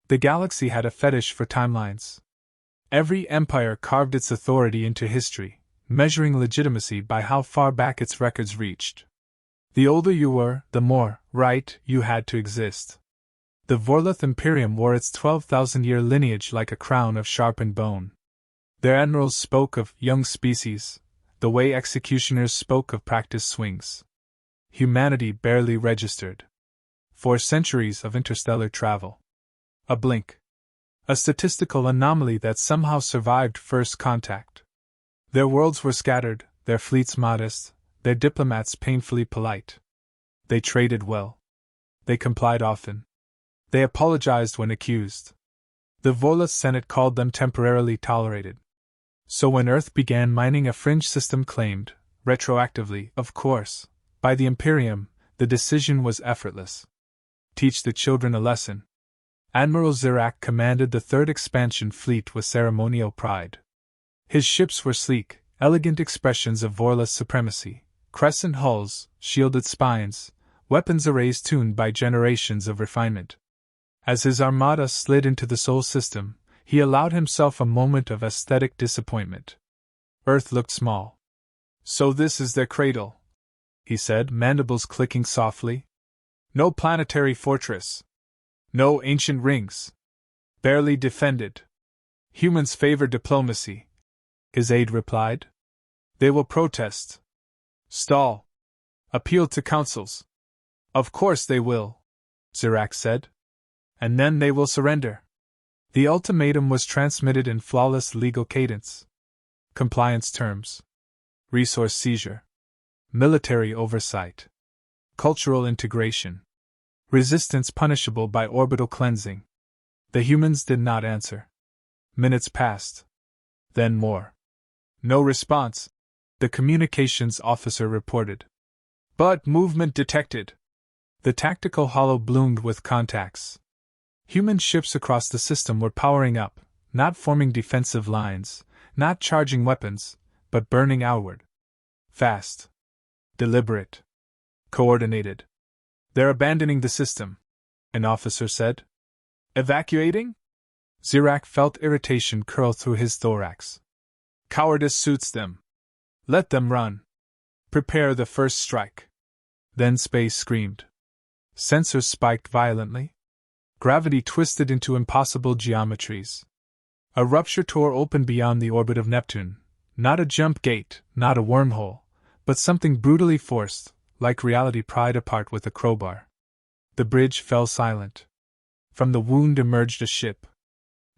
The galaxy had a fetish for timelines. Every empire carved its authority into history, measuring legitimacy by how far back its records reached. The older you were, the more right you had to exist. The Vorloth Imperium wore its 12,000-year lineage like a crown of sharpened bone. Their admirals spoke of young species, the way executioners spoke of practice swings. Humanity barely registered. 4 centuries of interstellar travel. A blink. A statistical anomaly that somehow survived first contact. Their worlds were scattered, their fleets modest, their diplomats painfully polite. They traded well. They complied often. They apologized when accused. The Vorloth Senate called them temporarily tolerated. So when Earth began mining a fringe system claimed, retroactively, of course, by the Imperium, the decision was effortless. Teach the children a lesson. Admiral Zirak commanded the 3rd Expansion Fleet with ceremonial pride. His ships were sleek, elegant expressions of Vorloth supremacy, crescent hulls, shielded spines, weapons arrays tuned by generations of refinement. As his armada slid into the Sol system, he allowed himself a moment of aesthetic disappointment. Earth looked small. So this is their cradle, he said, mandibles clicking softly. No planetary fortress. No ancient rings. Barely defended. Humans favor diplomacy, his aide replied. They will protest. Stall. Appeal to councils. Of course they will, Zirak said. And then they will surrender. The ultimatum was transmitted in flawless legal cadence. Compliance terms. Resource seizure. Military oversight. Cultural integration. Resistance punishable by orbital cleansing. The humans did not answer. Minutes passed. Then more. No response, the communications officer reported. But movement detected. The tactical hollow bloomed with contacts. Human ships across the system were powering up, not forming defensive lines, not charging weapons, but burning outward. Fast. Deliberate. Coordinated. They're abandoning the system, an officer said. Evacuating? Zirak felt irritation curl through his thorax. Cowardice suits them. Let them run. Prepare the first strike. Then space screamed. Sensors spiked violently. Gravity twisted into impossible geometries. A rupture tore open beyond the orbit of Neptune, not a jump gate, not a wormhole, but something brutally forced, like reality pried apart with a crowbar. The bridge fell silent. From the wound emerged a ship.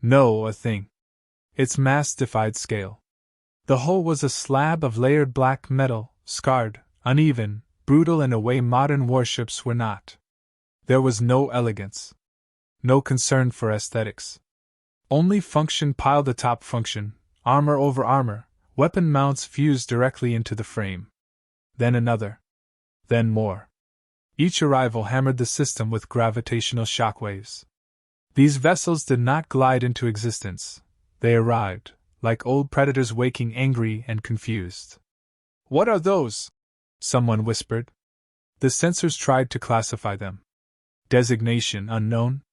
No, a thing. Its mass defied scale. The hull was a slab of layered black metal, scarred, uneven, brutal in a way modern warships were not. There was no elegance. No concern for aesthetics. Only function piled atop function, armor over armor, weapon mounts fused directly into the frame. Then another. Then more. Each arrival hammered the system with gravitational shockwaves. These vessels did not glide into existence. They arrived, like old predators waking angry and confused. What are those? Someone whispered. The sensors tried to classify them. Designation unknown.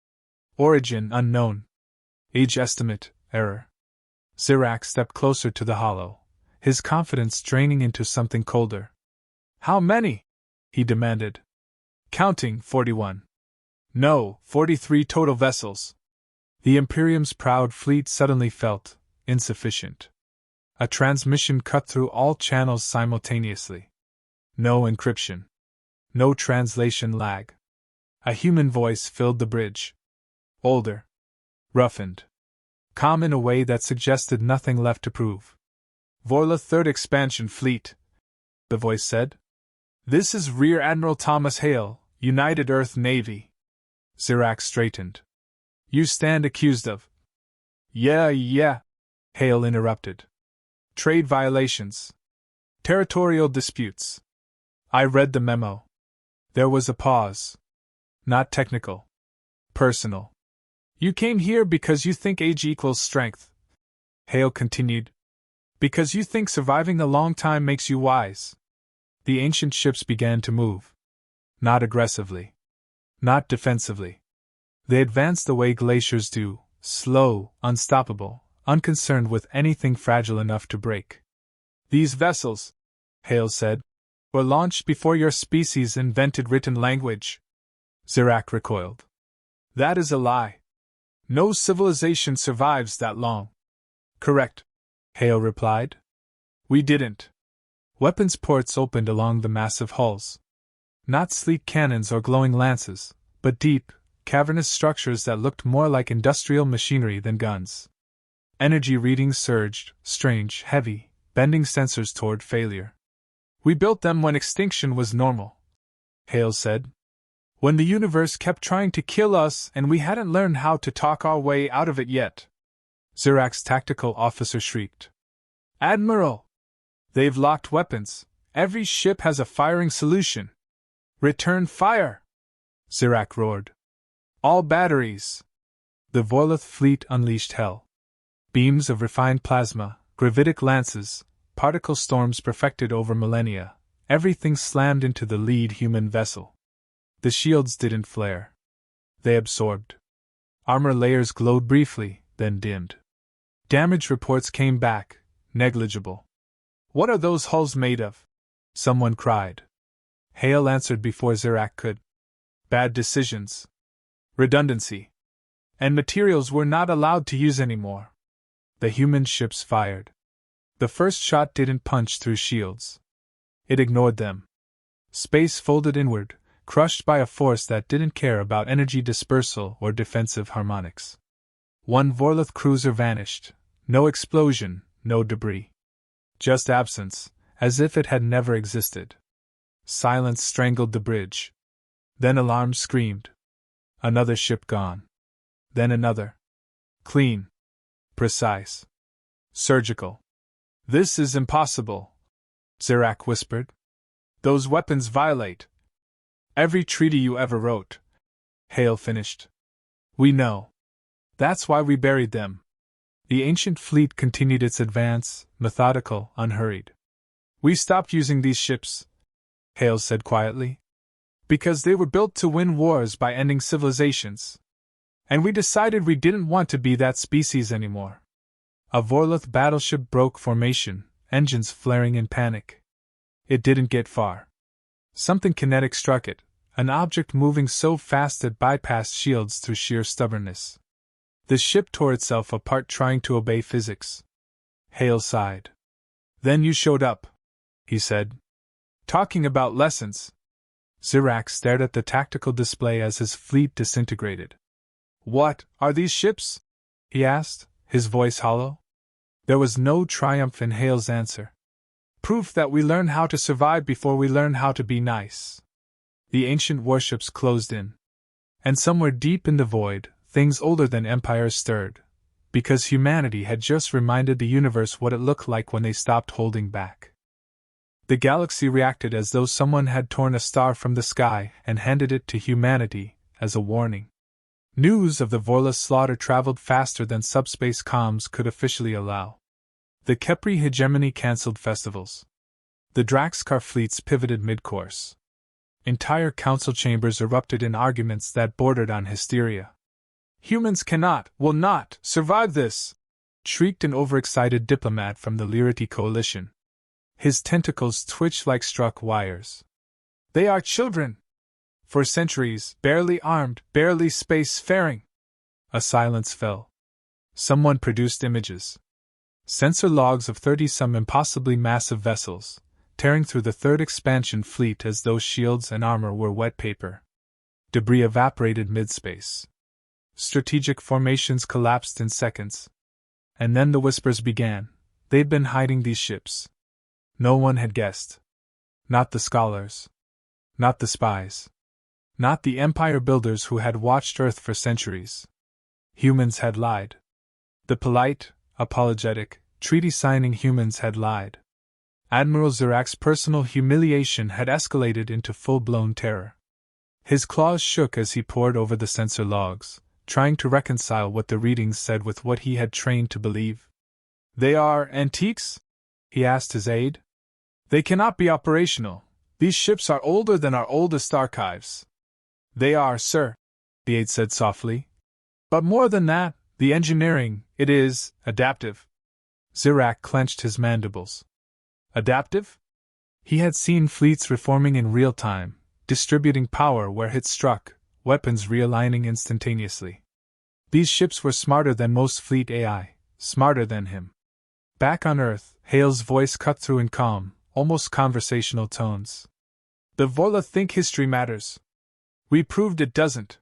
Origin unknown. Age estimate, error. Zirak stepped closer to the hollow, his confidence draining into something colder. How many? He demanded. Counting, 41. No, 43 total vessels. The Imperium's proud fleet suddenly felt insufficient. A transmission cut through all channels simultaneously. No encryption. No translation lag. A human voice filled the bridge. Older. Roughened. Calm in a way that suggested nothing left to prove. Vorloth 3rd Expansion Fleet, the voice said. This is Rear Admiral Thomas Hale, United Earth Navy. Zirak straightened. You stand accused of. Yeah, Hale interrupted. Trade violations. Territorial disputes. I read the memo. There was a pause. Not technical. Personal. You came here because you think age equals strength. Hale continued. Because you think surviving a long time makes you wise. The ancient ships began to move. Not aggressively. Not defensively. They advanced the way glaciers do, slow, unstoppable, unconcerned with anything fragile enough to break. These vessels, Hale said, were launched before your species invented written language. Zirak recoiled. That is a lie. No civilization survives that long. Correct, Hale replied. We didn't. Weapons ports opened along the massive hulls. Not sleek cannons or glowing lances, but deep, cavernous structures that looked more like industrial machinery than guns. Energy readings surged, strange, heavy, bending sensors toward failure. We built them when extinction was normal, Hale said. When the universe kept trying to kill us and we hadn't learned how to talk our way out of it yet. Zirak's tactical officer shrieked. Admiral! They've locked weapons. Every ship has a firing solution. Return fire! Zirak roared. All batteries! The Vorlith fleet unleashed hell. Beams of refined plasma, gravitic lances, particle storms perfected over millennia, everything slammed into the lead human vessel. The shields didn't flare. They absorbed. Armor layers glowed briefly, then dimmed. Damage reports came back, negligible. What are those hulls made of? Someone cried. Hale answered before Zirak could. Bad decisions. Redundancy. And materials we're not allowed to use anymore. The human ships fired. The first shot didn't punch through shields. It ignored them. Space folded inward, crushed by a force that didn't care about energy dispersal or defensive harmonics. One Vorlith cruiser vanished. No explosion, no debris. Just absence, as if it had never existed. Silence strangled the bridge. Then alarms screamed. Another ship gone. Then another. Clean. Precise. Surgical. This is impossible, Zirak whispered. Those weapons violate every treaty you ever wrote, Hale finished. We know. That's why we buried them. The ancient fleet continued its advance, methodical, unhurried. We stopped using these ships, Hale said quietly, because they were built to win wars by ending civilizations. And we decided we didn't want to be that species anymore. A Vorlith battleship broke formation, engines flaring in panic. It didn't get far. Something kinetic struck it, an object moving so fast it bypassed shields through sheer stubbornness. The ship tore itself apart trying to obey physics. Hale sighed. Then you showed up, he said. Talking about lessons. Zirak stared at the tactical display as his fleet disintegrated. What are these ships? He asked, his voice hollow. There was no triumph in Hale's answer. Proof that we learn how to survive before we learn how to be nice. The ancient warships closed in. And somewhere deep in the void, things older than empires stirred, because humanity had just reminded the universe what it looked like when they stopped holding back. The galaxy reacted as though someone had torn a star from the sky and handed it to humanity as a warning. News of the Vorlith slaughter traveled faster than subspace comms could officially allow. The Kepri hegemony cancelled festivals. The Draxkar fleets pivoted mid-course. Entire council chambers erupted in arguments that bordered on hysteria. Humans cannot, will not, survive this! Shrieked an overexcited diplomat from the Lyriti coalition. His tentacles twitched like struck wires. They are children! For centuries, barely armed, barely space-faring. A silence fell. Someone produced images. Sensor logs of 30-some impossibly massive vessels, tearing through the third expansion fleet as though shields and armor were wet paper. Debris evaporated mid-space. Strategic formations collapsed in seconds. And then the whispers began. They'd been hiding these ships. No one had guessed. Not the scholars. Not the spies. Not the empire builders who had watched Earth for centuries. Humans had lied. The polite, apologetic, treaty-signing humans had lied. Admiral Zirak's personal humiliation had escalated into full-blown terror. His claws shook as he pored over the sensor logs, trying to reconcile what the readings said with what he had trained to believe. They are antiques? He asked his aide. They cannot be operational. These ships are older than our oldest archives. They are, sir, the aide said softly. But more than that, the engineering, it is adaptive. Zirak clenched his mandibles. Adaptive? He had seen fleets reforming in real time, distributing power where hits struck, weapons realigning instantaneously. These ships were smarter than most fleet AI, smarter than him. Back on Earth, Hale's voice cut through in calm, almost conversational tones. The Vorla think history matters. We proved it doesn't.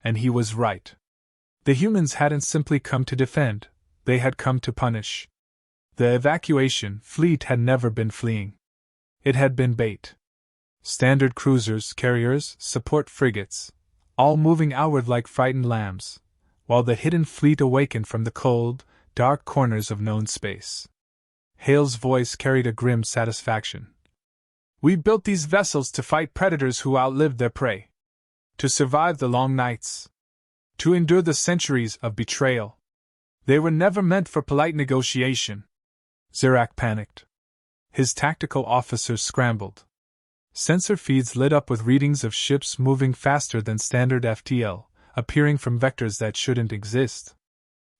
And he was right. The humans hadn't simply come to defend, they had come to punish. The evacuation fleet had never been fleeing. It had been bait. Standard cruisers, carriers, support frigates, all moving outward like frightened lambs, while the hidden fleet awakened from the cold, dark corners of known space. Hale's voice carried a grim satisfaction. We built these vessels to fight predators who outlived their prey. To survive the long nights. To endure the centuries of betrayal. They were never meant for polite negotiation. Zirak panicked. His tactical officers scrambled. Sensor feeds lit up with readings of ships moving faster than standard FTL, appearing from vectors that shouldn't exist.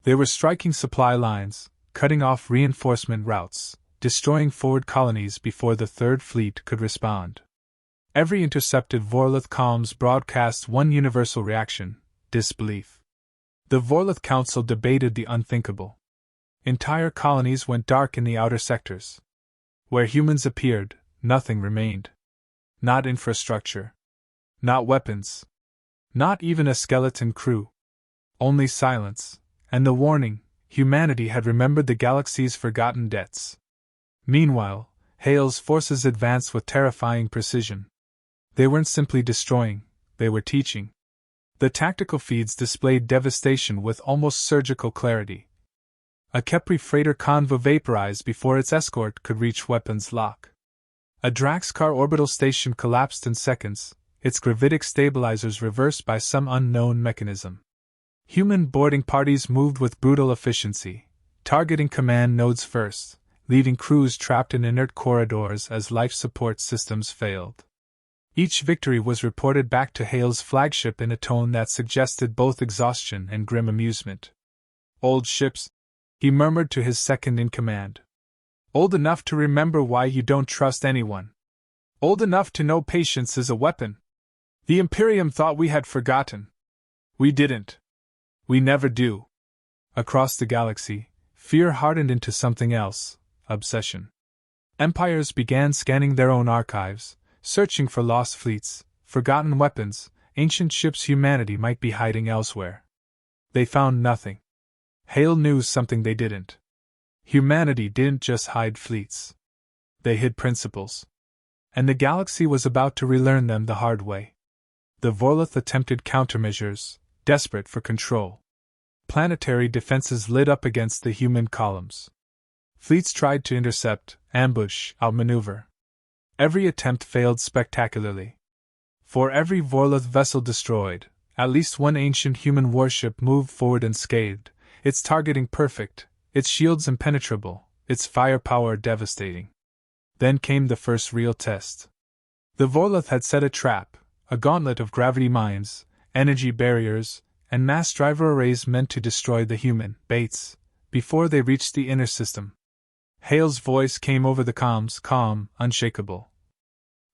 They were striking supply lines, cutting off reinforcement routes, destroying forward colonies before the Third Fleet could respond. Every intercepted Vorlith comms broadcast one universal reaction: disbelief. The Vorlith Council debated the unthinkable. Entire colonies went dark in the outer sectors. Where humans appeared, nothing remained. Not infrastructure. Not weapons. Not even a skeleton crew. Only silence, and the warning: humanity had remembered the galaxy's forgotten debts. Meanwhile, Hale's forces advanced with terrifying precision. They weren't simply destroying, they were teaching. The tactical feeds displayed devastation with almost surgical clarity. A Kepri freighter convoy vaporized before its escort could reach weapons lock. A Draxkar orbital station collapsed in seconds, its gravitic stabilizers reversed by some unknown mechanism. Human boarding parties moved with brutal efficiency, targeting command nodes first, leaving crews trapped in inert corridors as life support systems failed. Each victory was reported back to Hale's flagship in a tone that suggested both exhaustion and grim amusement. Old ships, he murmured to his second-in-command. Old enough to remember why you don't trust anyone. Old enough to know patience is a weapon. The Imperium thought we had forgotten. We didn't. We never do. Across the galaxy, fear hardened into something else: obsession. Empires began scanning their own archives, searching for lost fleets, forgotten weapons, ancient ships humanity might be hiding elsewhere. They found nothing. Hale knew something they didn't. Humanity didn't just hide fleets. They hid principles. And the galaxy was about to relearn them the hard way. The Vorlith attempted countermeasures, desperate for control. Planetary defenses lit up against the human columns. Fleets tried to intercept, ambush, outmaneuver. Every attempt failed spectacularly. For every Vorlith vessel destroyed, at least one ancient human warship moved forward unscathed, its targeting perfect, its shields impenetrable, its firepower devastating. Then came the first real test. The Vorlith had set a trap, a gauntlet of gravity mines, energy barriers, and mass driver arrays meant to destroy the human baits before they reached the inner system. Hale's voice came over the comms, calm, unshakable.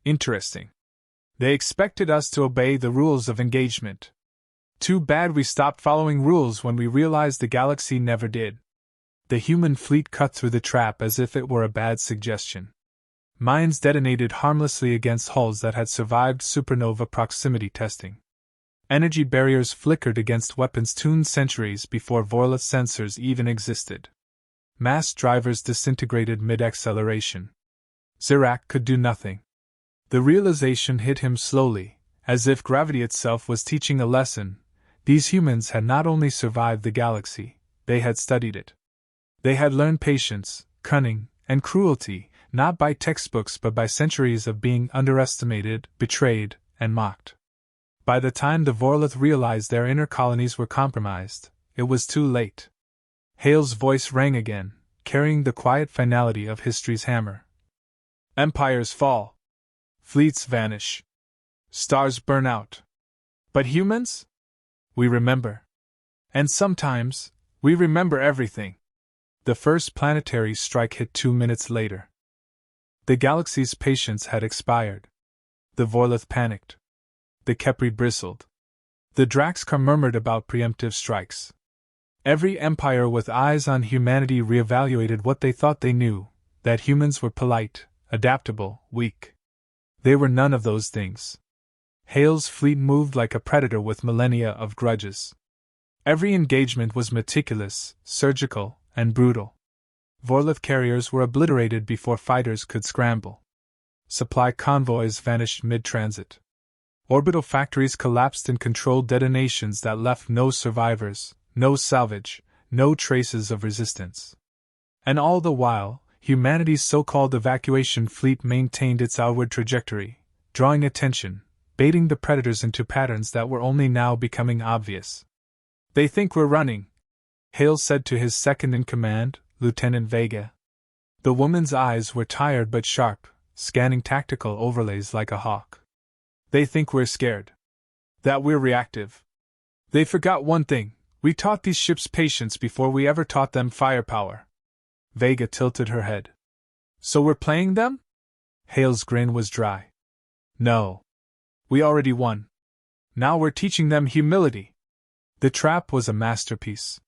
Interesting. They expected us to obey the rules of engagement. Too bad we stopped following rules when we realized the galaxy never did. The human fleet cut through the trap as if it were a bad suggestion. Mines detonated harmlessly against hulls that had survived supernova proximity testing. Energy barriers flickered against weapons tuned centuries before Vorlith sensors even existed. Mass drivers disintegrated mid-acceleration. Zirak could do nothing. The realization hit him slowly, as if gravity itself was teaching a lesson. These humans had not only survived the galaxy, they had studied it. They had learned patience, cunning, and cruelty, not by textbooks but by centuries of being underestimated, betrayed, and mocked. By the time the Vorlith realized their inner colonies were compromised, it was too late. Hale's voice rang again, carrying the quiet finality of history's hammer. Empires fall. Fleets vanish. Stars burn out. But humans? We remember. And sometimes, we remember everything. The first planetary strike hit 2 minutes later. The galaxy's patience had expired. The Vorlith panicked. The Kepri bristled. The Draxkar murmured about preemptive strikes. Every empire with eyes on humanity reevaluated what they thought they knew, that humans were polite, adaptable, weak. They were none of those things. Hale's fleet moved like a predator with millennia of grudges. Every engagement was meticulous, surgical, and brutal. Vorlith carriers were obliterated before fighters could scramble. Supply convoys vanished mid-transit. Orbital factories collapsed in controlled detonations that left no survivors, no salvage, no traces of resistance. And all the while, humanity's so-called evacuation fleet maintained its outward trajectory, drawing attention, baiting the predators into patterns that were only now becoming obvious. "They think we're running," Hale said to his second-in-command, Lieutenant Vega. The woman's eyes were tired but sharp, scanning tactical overlays like a hawk. "They think we're scared. That we're reactive. They forgot one thing: we taught these ships patience before we ever taught them firepower." Vega tilted her head. "So we're playing them?" Hale's grin was dry. "No. We already won. Now we're teaching them humility." The trap was a masterpiece.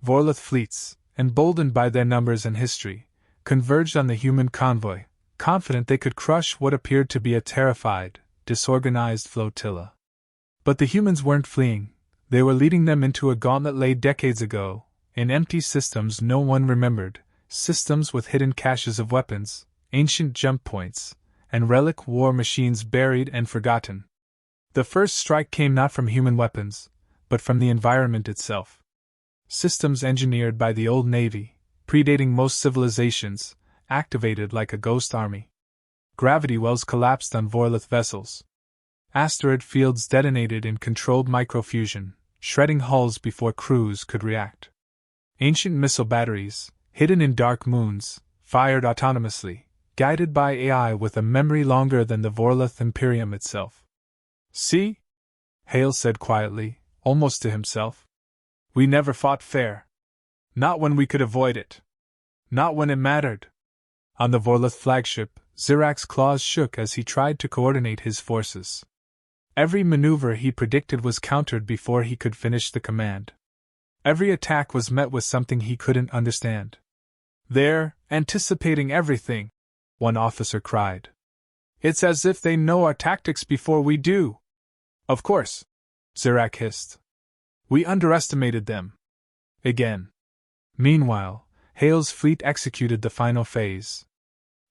Vorlith fleets, emboldened by their numbers and history, converged on the human convoy, confident they could crush what appeared to be a terrified, disorganized flotilla. But the humans weren't fleeing, they were leading them into a gauntlet laid decades ago, in empty systems no one remembered, systems with hidden caches of weapons, ancient jump points, and relic war machines buried and forgotten. The first strike came not from human weapons, but from the environment itself. Systems engineered by the old Navy, predating most civilizations, activated like a ghost army. Gravity wells collapsed on Vorlith vessels. Asteroid fields detonated in controlled microfusion, shredding hulls before crews could react. Ancient missile batteries, hidden in dark moons, fired autonomously, guided by AI with a memory longer than the Vorlith Imperium itself. "See?" Hale said quietly, almost to himself. "We never fought fair. Not when we could avoid it. Not when it mattered." On the Vorlith flagship, Zirak's claws shook as he tried to coordinate his forces. Every maneuver he predicted was countered before he could finish the command. Every attack was met with something he couldn't understand. "They're anticipating everything," one officer cried. "It's as if they know our tactics before we do." "Of course," Zirak hissed. "We underestimated them." Again. Meanwhile, Hale's fleet executed the final phase.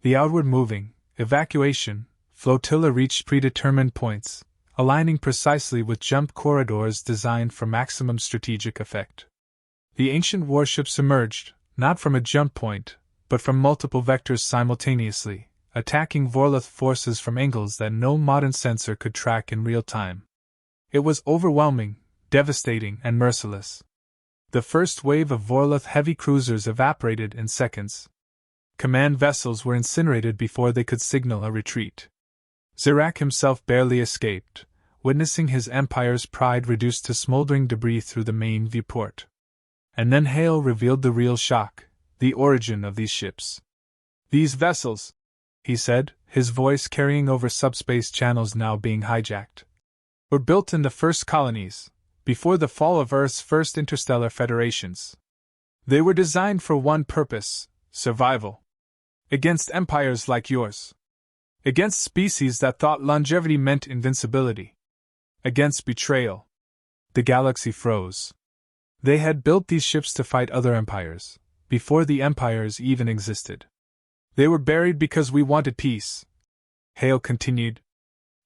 The outward moving, evacuation, flotilla reached predetermined points, aligning precisely with jump corridors designed for maximum strategic effect. The ancient warships emerged, not from a jump point, but from multiple vectors simultaneously, attacking Vorlith forces from angles that no modern sensor could track in real time. It was overwhelming, devastating, and merciless. The first wave of Vorlith heavy cruisers evaporated in seconds. Command vessels were incinerated before they could signal a retreat. Zirak himself barely escaped, witnessing his empire's pride reduced to smoldering debris through the main viewport. And then Hale revealed the real shock, the origin of these ships. "These vessels," he said, his voice carrying over subspace channels now being hijacked, "were built in the first colonies, before the fall of Earth's first interstellar federations. They were designed for one purpose: survival. Against empires like yours. Against species that thought longevity meant invincibility. Against betrayal." The galaxy froze. They had built these ships to fight other empires, before the empires even existed. "They were buried because we wanted peace," Hale continued.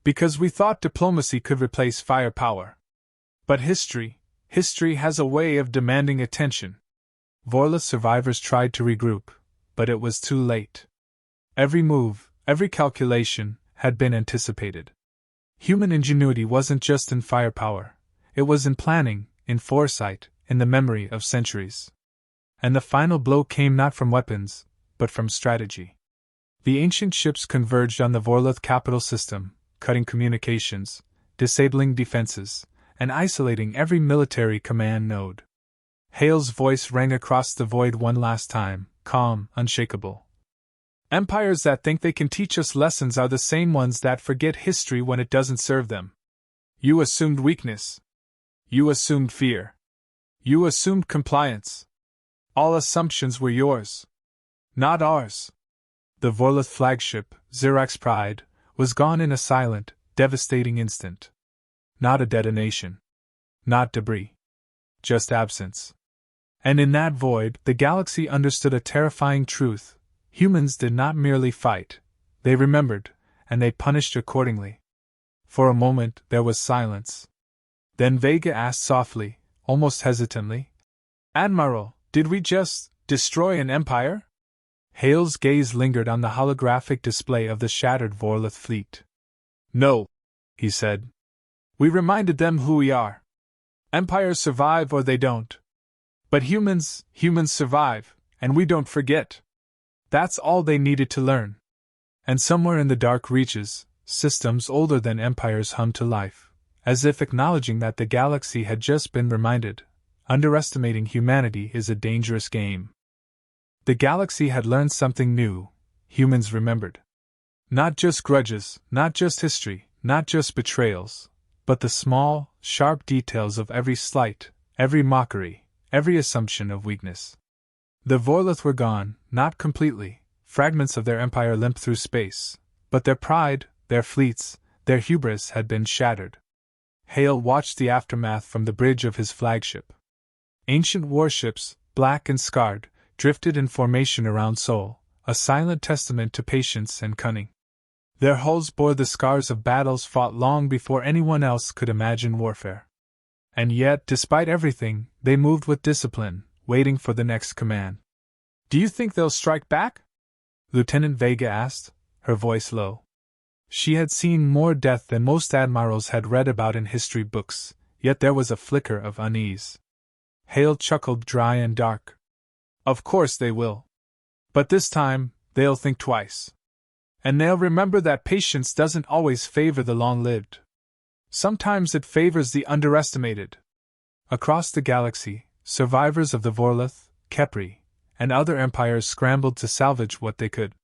"Because we thought diplomacy could replace firepower. But history has a way of demanding attention." Vorlith survivors tried to regroup, but it was too late. Every move, every calculation, had been anticipated. Human ingenuity wasn't just in firepower, it was in planning, in foresight, in the memory of centuries. And the final blow came not from weapons, but from strategy. The ancient ships converged on the Vorlith capital system, cutting communications, disabling defenses, and isolating every military command node. Hale's voice rang across the void one last time, calm, unshakable. Empires that think they can teach us lessons are the same ones that forget history when it doesn't serve them. You assumed weakness. You assumed fear. You assumed compliance. All assumptions were yours, not ours. The Vorlith flagship, Zirak's Pride, was gone in a silent, devastating instant. Not a detonation. Not debris. Just absence. And in that void, the galaxy understood a terrifying truth. Humans did not merely fight. They remembered, and they punished accordingly. For a moment, there was silence. Then Vega asked softly, almost hesitantly, "Admiral, did we just destroy an empire?" Hale's gaze lingered on the holographic display of the shattered Vorlith fleet. "No," he said. "We reminded them who we are. Empires survive or they don't. But humans survive, and we don't forget. That's all they needed to learn." And somewhere in the dark reaches, systems older than empires hummed to life, as if acknowledging that the galaxy had just been reminded. Underestimating humanity is a dangerous game. The galaxy had learned something new. Humans remembered. Not just grudges, not just history, not just betrayals, but the small, sharp details of every slight, every mockery, every assumption of weakness. The Vorlith were gone, not completely. Fragments of their empire limped through space, but their pride, their fleets, their hubris had been shattered. Hale watched the aftermath from the bridge of his flagship. Ancient warships, black and scarred, drifted in formation around Sol, a silent testament to patience and cunning. Their hulls bore the scars of battles fought long before anyone else could imagine warfare. And yet, despite everything, they moved with discipline, waiting for the next command. "Do you think they'll strike back?" Lieutenant Vega asked, her voice low. She had seen more death than most admirals had read about in history books, yet there was a flicker of unease. Hale chuckled dry and dark. "Of course they will. But this time, they'll think twice. And they'll remember that patience doesn't always favor the long-lived. Sometimes it favors the underestimated." Across the galaxy, survivors of the Vorlith, Kepri, and other empires scrambled to salvage what they could.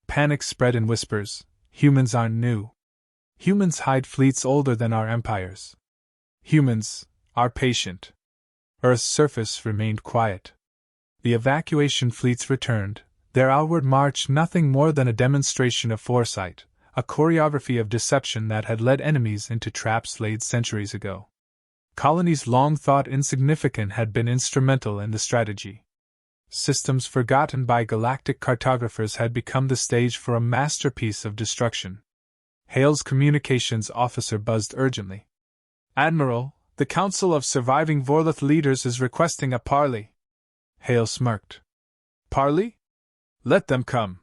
Panic spread in whispers. Humans aren't new. Humans hide fleets older than our empires. Humans are patient. Earth's surface remained quiet. The evacuation fleets returned, their outward march nothing more than a demonstration of foresight, a choreography of deception that had led enemies into traps laid centuries ago. Colonies long thought insignificant had been instrumental in the strategy. Systems forgotten by galactic cartographers had become the stage for a masterpiece of destruction. Hale's communications officer buzzed urgently. "Admiral, the Council of Surviving Vorlith Leaders is requesting a parley." Hale smirked. "Parley? Let them come.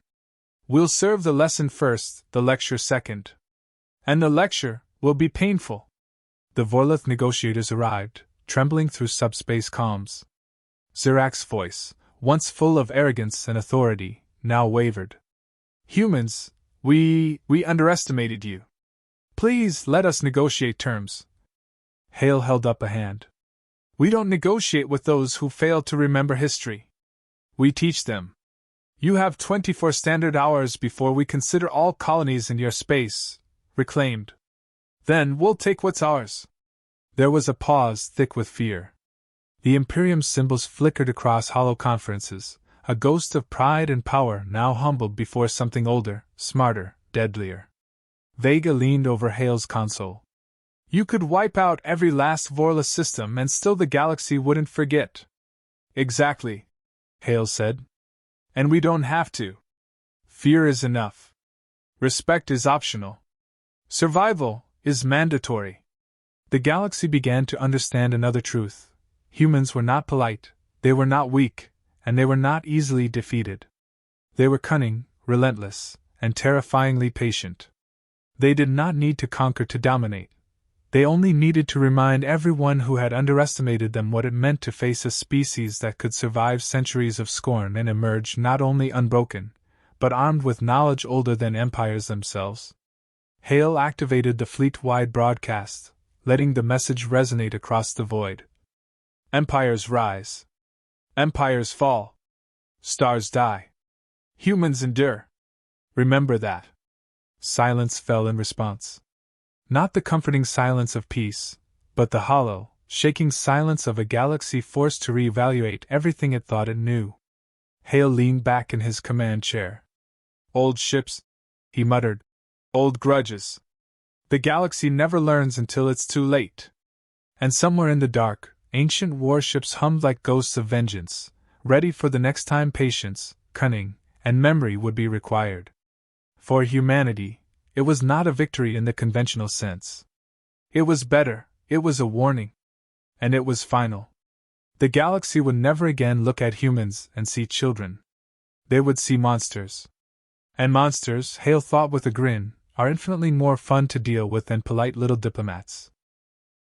We'll serve the lesson first, the lecture second. And the lecture will be painful." The Vorlith negotiators arrived, trembling through subspace comms. Zirak's voice, once full of arrogance and authority, now wavered. "Humans, we underestimated you. Please let us negotiate terms." Hale held up a hand. "We don't negotiate with those who fail to remember history. We teach them. You have 24 standard hours before we consider all colonies in your space reclaimed. Then we'll take what's ours." There was a pause thick with fear. The Imperium's symbols flickered across hollow conferences, a ghost of pride and power now humbled before something older, smarter, deadlier. Vega leaned over Hale's console. "You could wipe out every last Vorlith system and still the galaxy wouldn't forget." "Exactly," Hale said. "And we don't have to. Fear is enough. Respect is optional. Survival is mandatory." The galaxy began to understand another truth. Humans were not polite, they were not weak, and they were not easily defeated. They were cunning, relentless, and terrifyingly patient. They did not need to conquer to dominate. They only needed to remind everyone who had underestimated them what it meant to face a species that could survive centuries of scorn and emerge not only unbroken, but armed with knowledge older than empires themselves. Hale activated the fleet-wide broadcast, letting the message resonate across the void. Empires rise. Empires fall. Stars die. Humans endure. Remember that. Silence fell in response. Not the comforting silence of peace, but the hollow, shaking silence of a galaxy forced to reevaluate everything it thought it knew. Hale leaned back in his command chair. Old ships, he muttered. Old grudges. The galaxy never learns until it's too late. And somewhere in the dark, ancient warships hummed like ghosts of vengeance, ready for the next time patience, cunning, and memory would be required. For humanity, it was not a victory in the conventional sense. It was better, it was a warning. And it was final. The galaxy would never again look at humans and see children. They would see monsters. And monsters, Hale thought with a grin, are infinitely more fun to deal with than polite little diplomats.